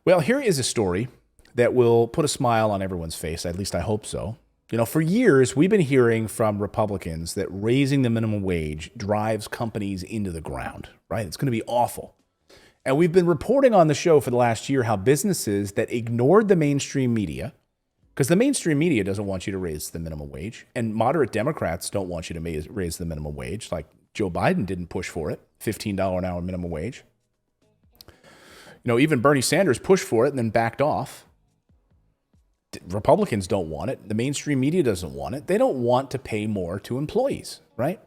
Well, here is a story that will put a smile on everyone's face. At least I hope so. You know, for years, we've been hearing from Republicans that raising the minimum wage drives companies into the ground, right? It's going to be awful. And we've been reporting on the show for the last year how businesses that ignored the mainstream media, because the mainstream media doesn't want you to raise the minimum wage, and moderate Democrats don't want you to raise the minimum wage, like Joe Biden didn't push for it, $15 an hour minimum wage. You know, even Bernie Sanders pushed for it and then backed off. Republicans don't want it. The mainstream media doesn't want it. They don't want to pay more to employees, right?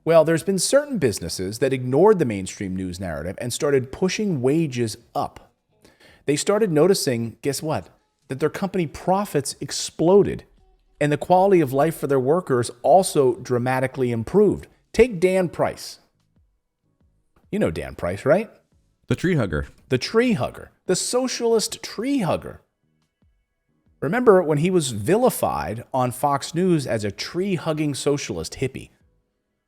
Well, there's been certain businesses that ignored the mainstream news narrative and started pushing wages up. They started noticing, guess what? That their company profits exploded and the quality of life for their workers also dramatically improved. Take Dan Price. You know Dan Price, right? The tree hugger. The tree hugger. The socialist tree hugger. Remember when he was vilified on Fox News as a tree-hugging socialist hippie?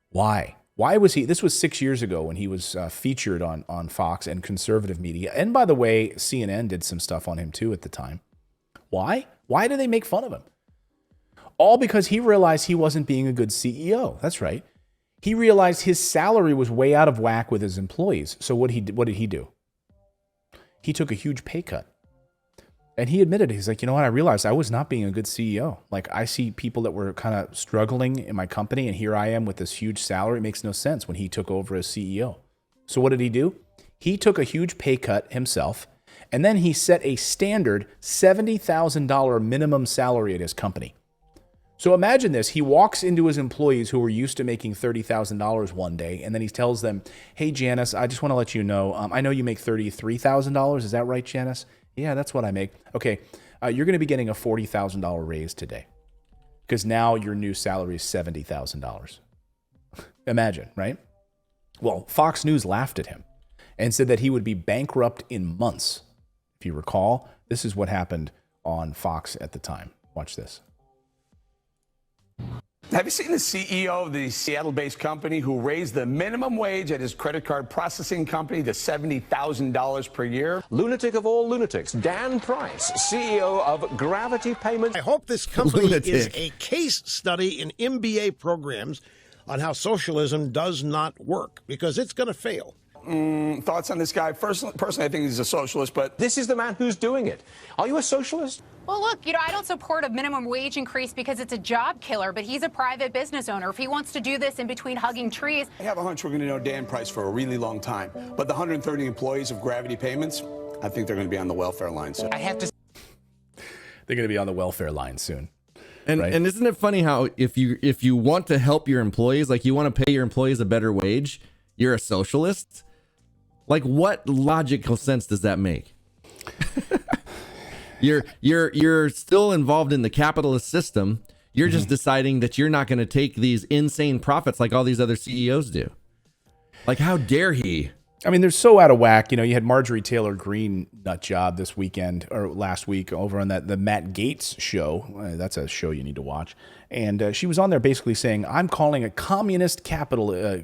Why? Why was he? This was 6 years ago when he was featured on Fox and conservative media. And by the way, CNN did some stuff on him too at the time. Why? Why did they make fun of him? All because he realized he wasn't being a good CEO. That's right. He realized his salary was way out of whack with his employees. So what did he do? He took a huge pay cut. And he admitted, he's like, you know what? I realized I was not being a good CEO. Like, I see people that were kind of struggling in my company, and here I am with this huge salary. It makes no sense when he took over as CEO. So what did he do? He took a huge pay cut himself, and then he set a standard $70,000 minimum salary at his company. So imagine this. He walks into his employees who were used to making $30,000 one day, and then he tells them, hey, Janice, I just want to let you know, I know you make $33,000. Is that right, Janice? Yeah, that's what I make. Okay, you're going to be getting a $40,000 raise today because now your new salary is $70,000. Imagine, right? Well, Fox News laughed at him and said that he would be bankrupt in months. If you recall, this is what happened on Fox at the time. Watch this. Have you seen the CEO of the Seattle-based company who raised the minimum wage at his credit card processing company to $70,000 per year? Lunatic of all lunatics, Dan Price, CEO of Gravity Payments. I hope this company is a case study in MBA programs on how socialism does not work, because it's going to fail. Thoughts on this guy? Personally, I think he's a socialist, but This is the man who's doing it. Are you a socialist? Well, look, I don't support a minimum wage increase because it's a job killer, but he's a private business owner. If he wants to do this in between hugging trees. I have a hunch we're going to know Dan Price for a really long time. But the 130 employees of Gravity Payments, I think they're going to be on the welfare line soon. I have to. They're going to be on the welfare line soon. And right? and isn't it funny how if you want to help your employees, like you want to pay your employees a better wage, you're a socialist? Like, what logical sense does that make? You're still involved in the capitalist system. You're just deciding that you're not going to take these insane profits like all these other CEOs do. Like, how dare he? I mean, they're so out of whack. You know, you had Marjorie Taylor Greene nut job this weekend or last week over on the Matt Gaetz show. That's a show you need to watch. And she was on there basically saying, I'm calling it communist communist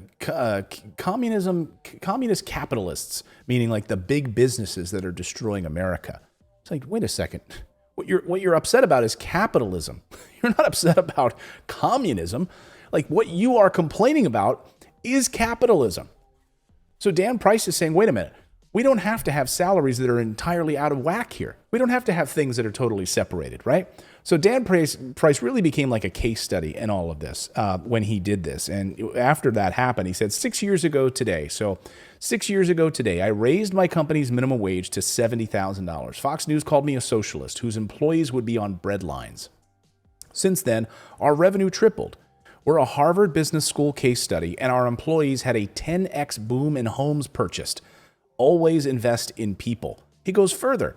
capitalists, meaning like the big businesses that are destroying America. It's like, wait a second. What you're upset about is capitalism. You're not upset about communism. Like, what you are complaining about is capitalism. So Dan Price is saying, wait a minute, we don't have to have salaries that are entirely out of whack here. We don't have to have things that are totally separated, right? So Dan Price really became like a case study in all of this when he did this. And after that happened, he said 6 years ago today. So 6 years ago today, I raised my company's minimum wage to $70,000. Fox News called me a socialist whose employees would be on bread lines. Since then, our revenue tripled. We're a Harvard Business School case study, and our employees had a 10x boom in homes purchased. Always invest in people. He goes further.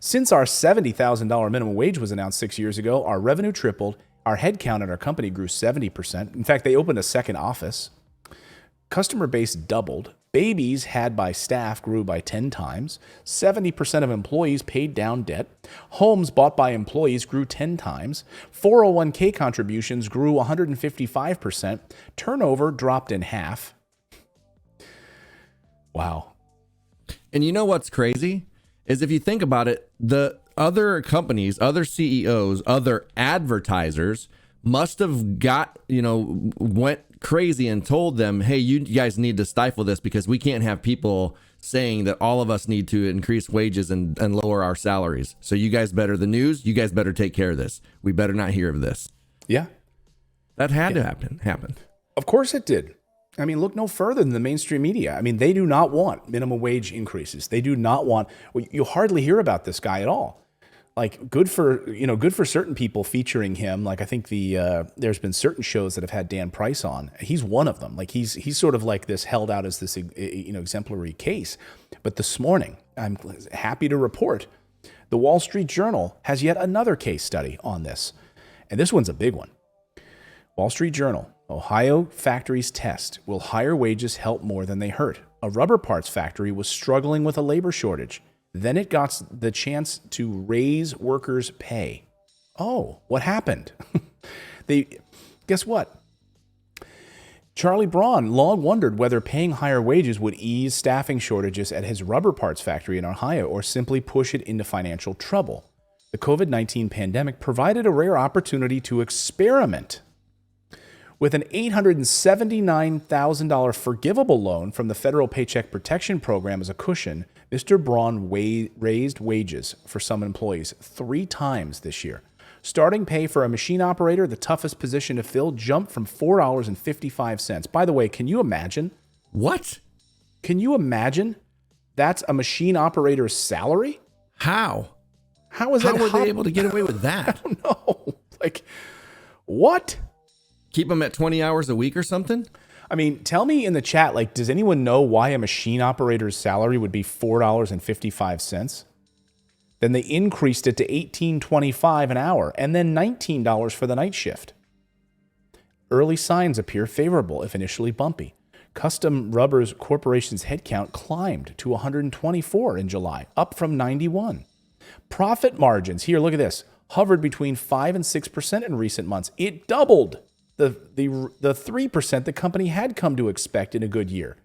Since our $70,000 minimum wage was announced 6 years ago, our revenue tripled. Our headcount at our company grew 70%. In fact, they opened a second office. Customer base doubled. Babies had by staff grew by 10 times. 70% of employees paid down debt. Homes bought by employees grew 10 times. 401k contributions grew 155%. Turnover dropped in half. Wow. And you know what's crazy? is if you think about it, the other companies, other CEOs, other advertisers must have went crazy and told them, hey, you guys need to stifle this because we can't have people saying that all of us need to increase wages and lower our salaries. So you guys better, the news, you guys better take care of this. We better not hear of this. Yeah. That had to happen. Of course it did. I mean, look no further than the mainstream media. I mean, they do not want minimum wage increases. They do not want, you hardly hear about this guy at all. Like good for certain people featuring him. Like I think there's been certain shows that have had Dan Price on. He's one of them. Like he's sort of like this held out as this, exemplary case. But this morning, I'm happy to report the Wall Street Journal has yet another case study on this. And this one's a big one. Wall Street Journal, Ohio factories test. Will higher wages help more than they hurt? A rubber parts factory was struggling with a labor shortage. Then it got the chance to raise workers' pay. Oh, what happened? Guess what? Charlie Braun long wondered whether paying higher wages would ease staffing shortages at his rubber parts factory in Ohio or simply push it into financial trouble. The COVID-19 pandemic provided a rare opportunity to experiment. With an $879,000 forgivable loan from the Federal Paycheck Protection Program as a cushion, Mr. Braun raised wages for some employees 3 times this year. Starting pay for a machine operator, the toughest position to fill, jumped from $4.55. By the way, can you imagine? What? Can you imagine that's a machine operator's salary? How? How were they able to get away with that? I don't know. Like, what? Keep them at 20 hours a week or something? I mean, tell me in the chat, like, does anyone know why a machine operator's salary would be $4.55? Then they increased it to $18.25 an hour and then $19 for the night shift. Early signs appear favorable, if initially bumpy. Custom Rubber's Corporation's headcount climbed to 124 in July, up from 91. Profit margins, here, look at this, hovered between 5 and 6% in recent months. It doubled the 3% the company had come to expect in a good year.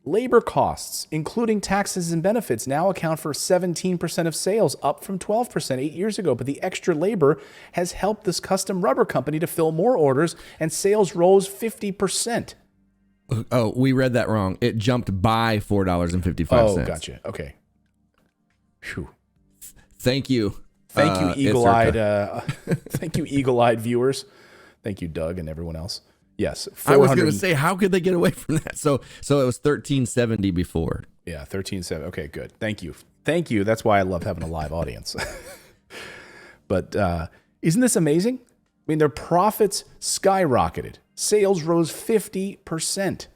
Labor costs, including taxes and benefits, now account for 17% of sales, up from 12% 8 years ago. But the extra labor has helped this custom rubber company to fill more orders, and sales rose 50%. Oh, we read that wrong. It jumped by $4.55. Oh, gotcha. Okay. Phew. Thank you. Thank you, eagle-eyed. Thank you, eagle-eyed viewers. Thank you, Doug, and everyone else. Yes, I was going to say, how could they get away from that? So it was 1370 before. Yeah, 1370. Okay, good. Thank you. That's why I love having a live audience. But isn't this amazing? I mean, their profits skyrocketed. Sales rose 50%.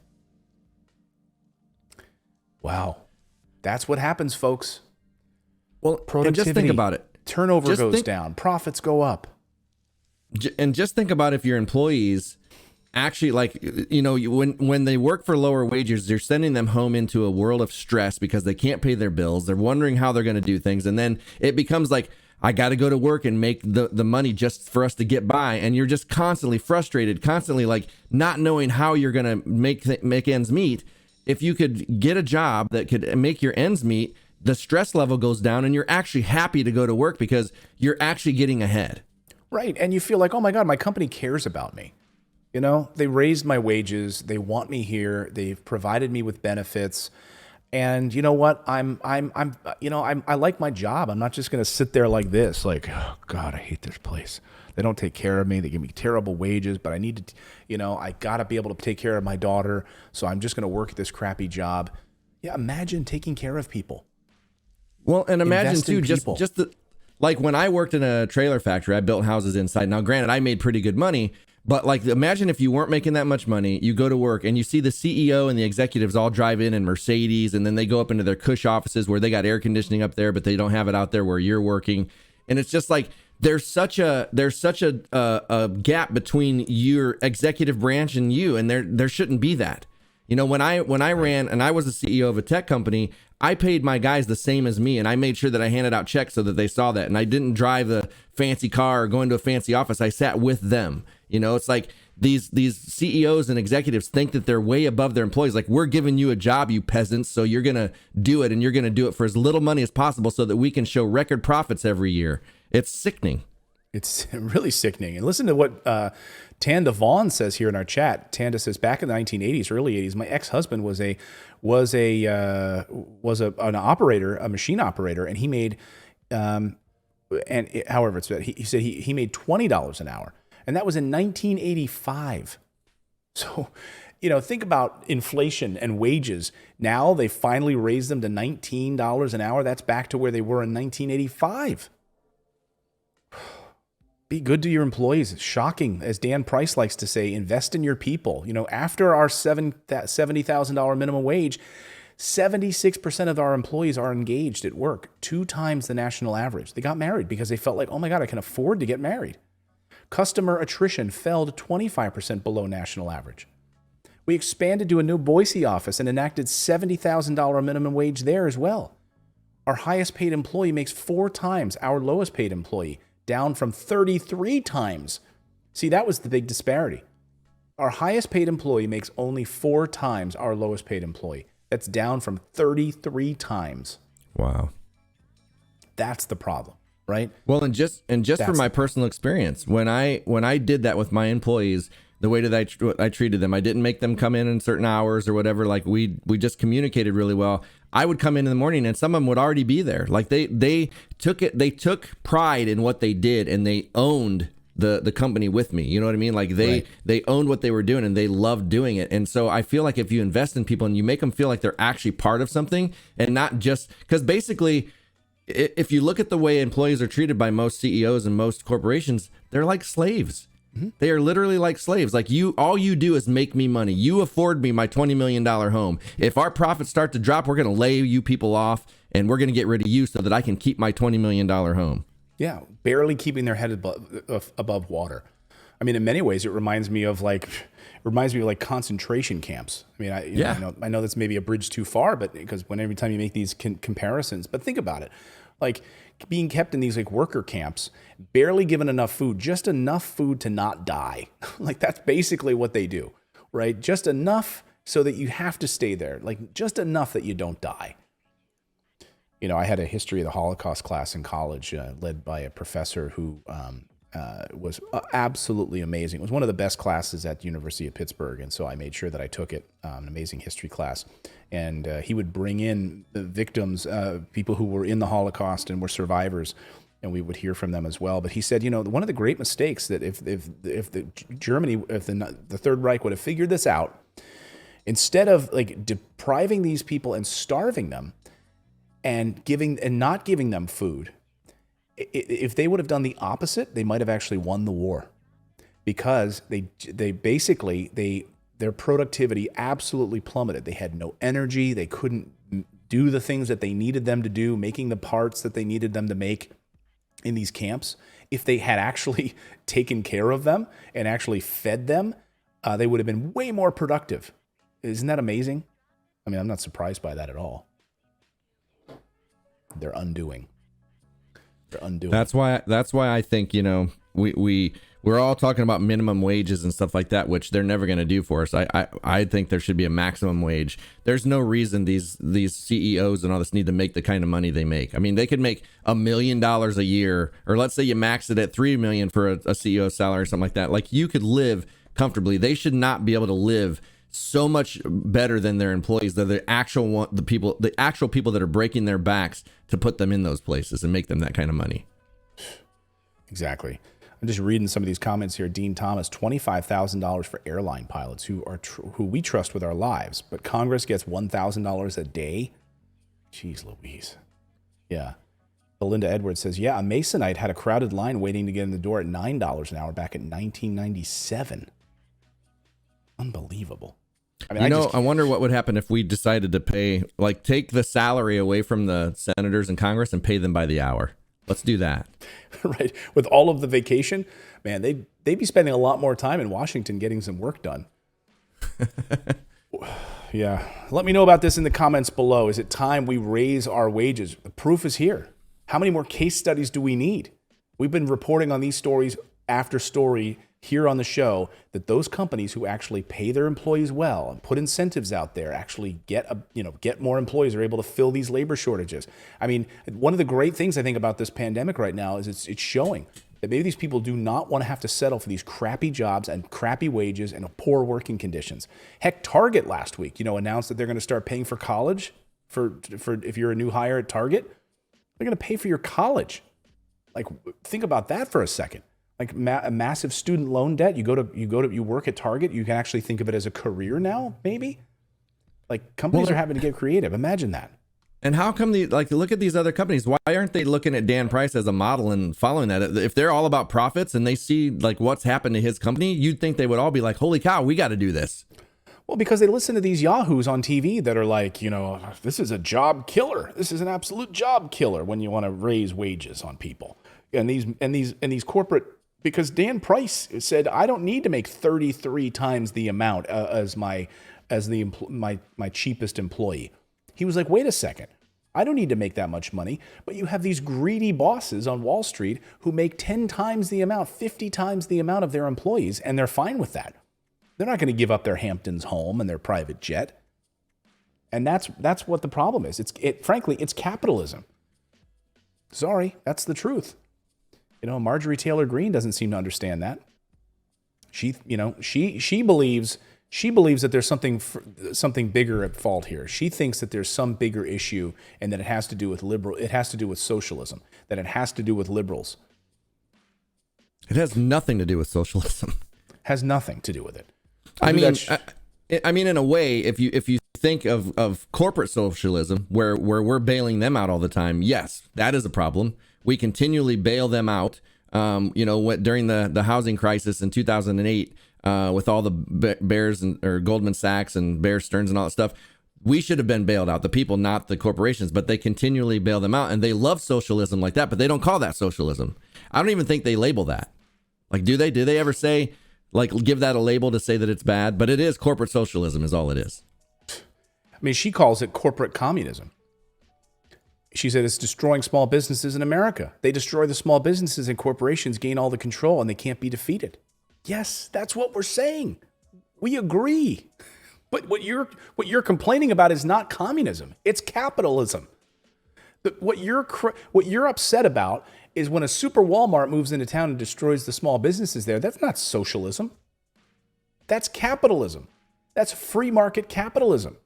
Wow, that's what happens, folks. Well, productivity. Just think about it. Turnover goes down. Profits go up. And just think about if your employees actually, like, when they work for lower wages, you're sending them home into a world of stress because they can't pay their bills. They're wondering how they're going to do things. And then it becomes like, I got to go to work and make the money just for us to get by. And you're just constantly frustrated, constantly like not knowing how you're going to make ends meet. If you could get a job that could make your ends meet, the stress level goes down and you're actually happy to go to work because you're actually getting ahead. Right. And you feel like, oh my God, my company cares about me. You know, they raised my wages. They want me here. They've provided me with benefits. And you know what? I like my job. I'm not just going to sit there like this, like, oh God, I hate this place. They don't take care of me. They give me terrible wages, but I need to, I got to be able to take care of my daughter. So I'm just going to work at this crappy job. Yeah. Imagine taking care of people. Well, and imagine too, like when I worked in a trailer factory, I built houses inside. Now, granted, I made pretty good money, but like imagine if you weren't making that much money, you go to work and you see the CEO and the executives all drive in Mercedes, and then they go up into their cush offices where they got air conditioning up there, but they don't have it out there where you're working. And it's just like there's such a gap between your executive branch and you, and there shouldn't be that. When I ran and I was the CEO of a tech company, I paid my guys the same as me, and I made sure that I handed out checks so that they saw that. And I didn't drive the fancy car or go into a fancy office. I sat with them. It's like these CEOs and executives think that they're way above their employees. Like, we're giving you a job, you peasants, so you're going to do it, and you're going to do it for as little money as possible so that we can show record profits every year. It's sickening. It's really sickening. And listen to what Tanda Vaughn says here in our chat. Tanda says, back in the 1980s, early 80s, my ex-husband was an operator, a machine operator, and he made, however it's he said he made $20 an hour, and that was in 1985. So, think about inflation and wages. Now they finally raised them to $19 an hour. That's back to where they were in 1985. Be good to your employees. It's shocking. As Dan Price likes to say, invest in your people. After our $70,000 minimum wage, 76% of our employees are engaged at work, 2 times the national average. They got married because they felt like, oh my God, I can afford to get married. Customer attrition fell to 25% below national average. We expanded to a new Boise office and enacted $70,000 minimum wage there as well. Our highest paid employee makes 4 times our lowest paid employee, down from 33 times. See, that was the big disparity. Our highest paid employee makes only 4 times our lowest paid employee. That's down from 33 times. Wow. That's the problem, right? Well, and just from my personal experience, when I did that with my employees, the way that I treated them, I didn't make them come in certain hours or whatever. Like, we just communicated really well. I would come in the morning and some of them would already be there. Like, they took pride in what they did, and they owned the company with me. You know what I mean? Like, they owned what they were doing, and they loved doing it. And so I feel like if you invest in people and you make them feel like they're actually part of something, and not just because basically, if you look at the way employees are treated by most CEOs and most corporations, they're like slaves. Mm-hmm. They are literally like slaves. Like, all you do is make me money. You afford me my $20 million home. If our profits start to drop, we're going to lay you people off, and we're going to get rid of you so that I can keep my $20 million home. Yeah, barely keeping their head above water. I mean, in many ways, it reminds me of like concentration camps. I mean, I know that's maybe a bridge too far, but because every time you make these comparisons, but think about it, like being kept in these like worker camps, barely given enough food, just enough food to not die. Like, that's basically what they do, right? Just enough so that you have to stay there, like just enough that you don't die. I had a history of the Holocaust class in college, led by a professor who was absolutely amazing. It was one of the best classes at the University of Pittsburgh, and so I made sure that I took it, an amazing history class. And he would bring in the victims, people who were in the Holocaust and were survivors, and we would hear from them as well. But he said, one of the great mistakes that if the Third Reich would have figured this out, instead of like depriving these people and starving them, and not giving them food, if they would have done the opposite, they might have actually won the war, because they basically their productivity absolutely plummeted. They had no energy. They couldn't do the things that they needed them to do, making the parts that they needed them to make in these camps. If they had actually taken care of them and actually fed them, they would have been way more productive. Isn't that amazing? I mean, I'm not surprised by that at all. They're undoing. That's why I think, we're all talking about minimum wages and stuff like that, which they're never going to do for us. I think there should be a maximum wage. There's no reason these CEOs and all this need to make the kind of money they make. I mean, they could make $1 million a year, or let's say you max it at $3 million for a CEO salary or something like that. Like, you could live comfortably. They should not be able to live so much better than their employees. They're the actual people that are breaking their backs to put them in those places and make them that kind of money. Exactly. I'm just reading some of these comments here. Dean Thomas, $25,000 for airline pilots who we trust with our lives, but Congress gets $1,000 a day. Jeez Louise. Yeah. Belinda Edwards says, yeah, a Masonite had a crowded line waiting to get in the door at $9 an hour back in 1997. Unbelievable. I mean, I wonder what would happen if we decided to take the salary away from the senators in Congress and pay them by the hour. Let's do that. Right. With all of the vacation, man, they'd be spending a lot more time in Washington getting some work done. Yeah. Let me know about this in the comments below. Is it time we raise our wages? The proof is here. How many more case studies do we need? We've been reporting on these stories after story here on the show that those companies who actually pay their employees well and put incentives out there actually get more employees, are able to fill these labor shortages. I mean, one of the great things I think about this pandemic right now is it's showing that maybe these people do not want to have to settle for these crappy jobs and crappy wages and poor working conditions. Heck, Target last week, announced that they're going to start paying for college for if you're a new hire at Target, they're going to pay for your college. Like, think about that for a second. Like a massive student loan debt. You work at Target. You can actually think of it as a career now, maybe. Like companies are having to get creative. Imagine that. And how come look at these other companies? Why aren't they looking at Dan Price as a model and following that? If they're all about profits and they see like what's happened to his company, you'd think they would all be like, holy cow, we got to do this. Well, because they listen to these yahoos on TV that are like, this is a job killer. This is an absolute job killer when you want to raise wages on people. And these corporate, because Dan Price said, I don't need to make 33 times the amount as my cheapest employee. He was like, wait a second, I don't need to make that much money. But you have these greedy bosses on Wall Street who make 10 times the amount, 50 times the amount of their employees, and they're fine with that. They're not going to give up their Hamptons home and their private jet. And that's what the problem is. Frankly, it's capitalism. Sorry, that's the truth. Marjorie Taylor Greene doesn't seem to understand that. She believes that there's something bigger at fault here. She thinks that there's some bigger issue and that it has to do with socialism, that it has to do with liberals. It has nothing to do with socialism. Has nothing to do with it. I mean, in a way, if you think of corporate socialism, where we're bailing them out all the time, yes, that is a problem. We continually bail them out. During the housing crisis in 2008, with all the Bears or Goldman Sachs and Bear Stearns and all that stuff, we should have been bailed out, the people, not the corporations. But they continually bail them out, and they love socialism like that. But they don't call that socialism. I don't even think they label that. Like, do they? Do they ever say, like, give that a label to say that it's bad? But it is corporate socialism, is all it is. I mean, she calls it corporate communism. She said it's destroying small businesses in America. They destroy the small businesses and corporations gain all the control and they can't be defeated. Yes, that's what we're saying. We agree. But what you're complaining about is not communism. It's capitalism. What you're upset about is when a super Walmart moves into town and destroys the small businesses there. That's not socialism. That's capitalism. That's free market capitalism.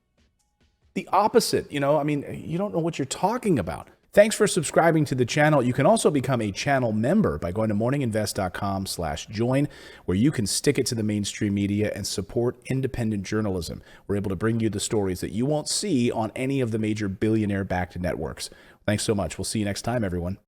The opposite, you don't know what you're talking about. Thanks for subscribing to the channel. You can also become a channel member by going to morninginvest.com/join, where you can stick it to the mainstream media and support independent journalism. We're able to bring you the stories that you won't see on any of the major billionaire-backed networks. Thanks so much. We'll see you next time, everyone.